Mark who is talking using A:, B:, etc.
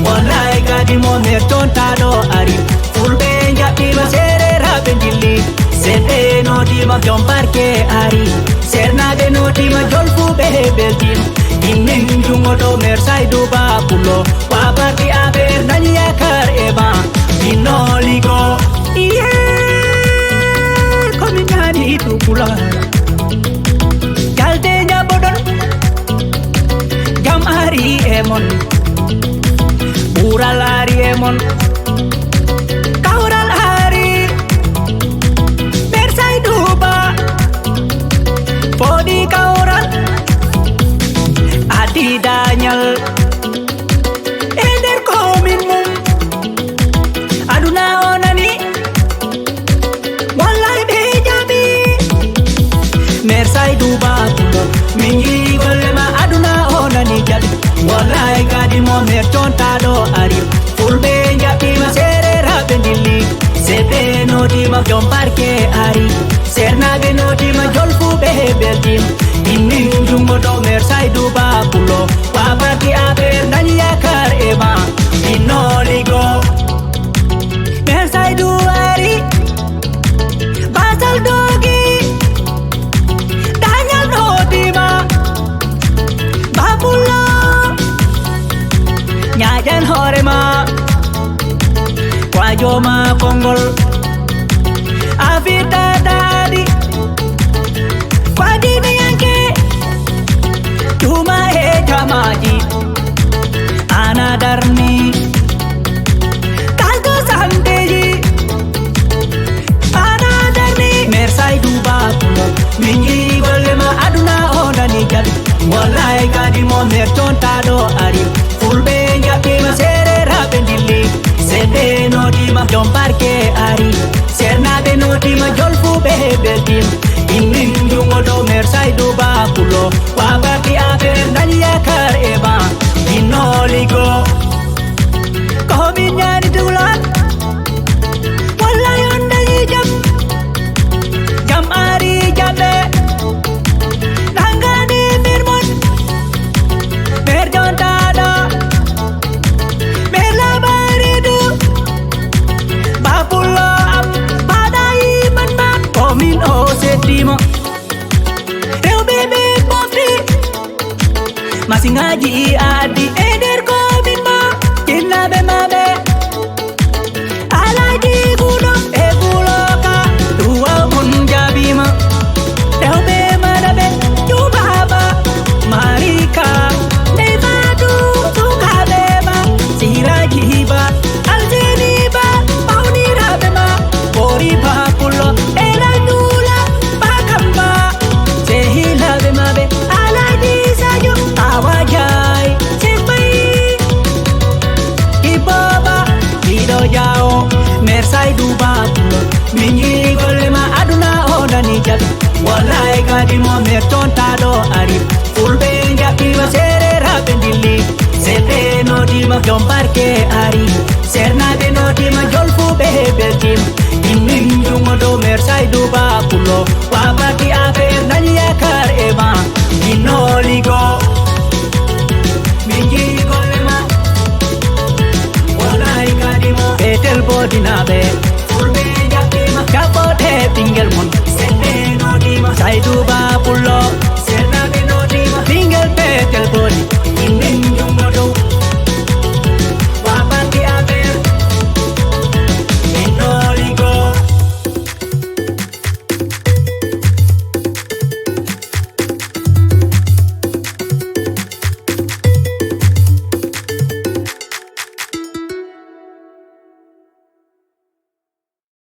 A: wallahi gadi mo merton tado ari fulbe jabi ma sere rabendili sede no di ma jom parke ari serna de no di ma jolfu be beltin inin jungo do mersai duba pulo wa parti aber nanya kar eba inoligo iye komi nyani itu pula jalde nyabodon jam ari emon ural ari emon kaural ari mersai duba podi kaural adi danyal eder komin mum aduna onani wallahi be jabi mersai duba tulo mingi golema aduna onani jabi wallahi gadi mo merton tado ari fulbe jabi ma sere rabendili sebe no di ma jom parke ari serna be no di ma jolfu be beltin inin jungo do mersai duba pulo papati aber nanya kar eba inoligo mersai du ari basal dogi danyal no di ma bapulo nyajan horema kwajoma kongol avita dadi kwadini yanke tuma he jamaji anadarni kalko samteji anadarni mersai duba pulo mingi golema aduna onani jabi wallahi gadi mo merton tado ari fulbe jabi ma sere rabendili sebe no di ma jom parke ari serna be no di ma jolfu be beltin inin jungo do mersai duba pulo wabati aber nanya kar eba inoligo komi nyani dulan wallahi ondagi jam ari jabe langani mirmon merjon tada merlabaridu bapulo am padai manmat komin o sedimo reu bebe pofri masih ngaji adi eder komin ma kinna be mabe alaji gudo e buloka dua mun jabi ma reu be madabe jubaba marika nevadu suka beba siraji ba aljini ba pauni rabema pori ba pulo elanula bakamba sehila be mabe alaji sajo awajai sepai ibaba ido jao mersai duba pulo mingi golema aduna onani jabi wallahi gadi mo merton tado ari fulbe jabi ma sere rabendili sebe no di ma jom parke ari serna be no di ma jolfu be beltim inin jungo do mersai duba pulo wabati aber nanya kar eba inoligo mingi golema wallahi gadi mo betel bodinabe fulbe jabi ma kapote tingel mon sebe no di ma sai duba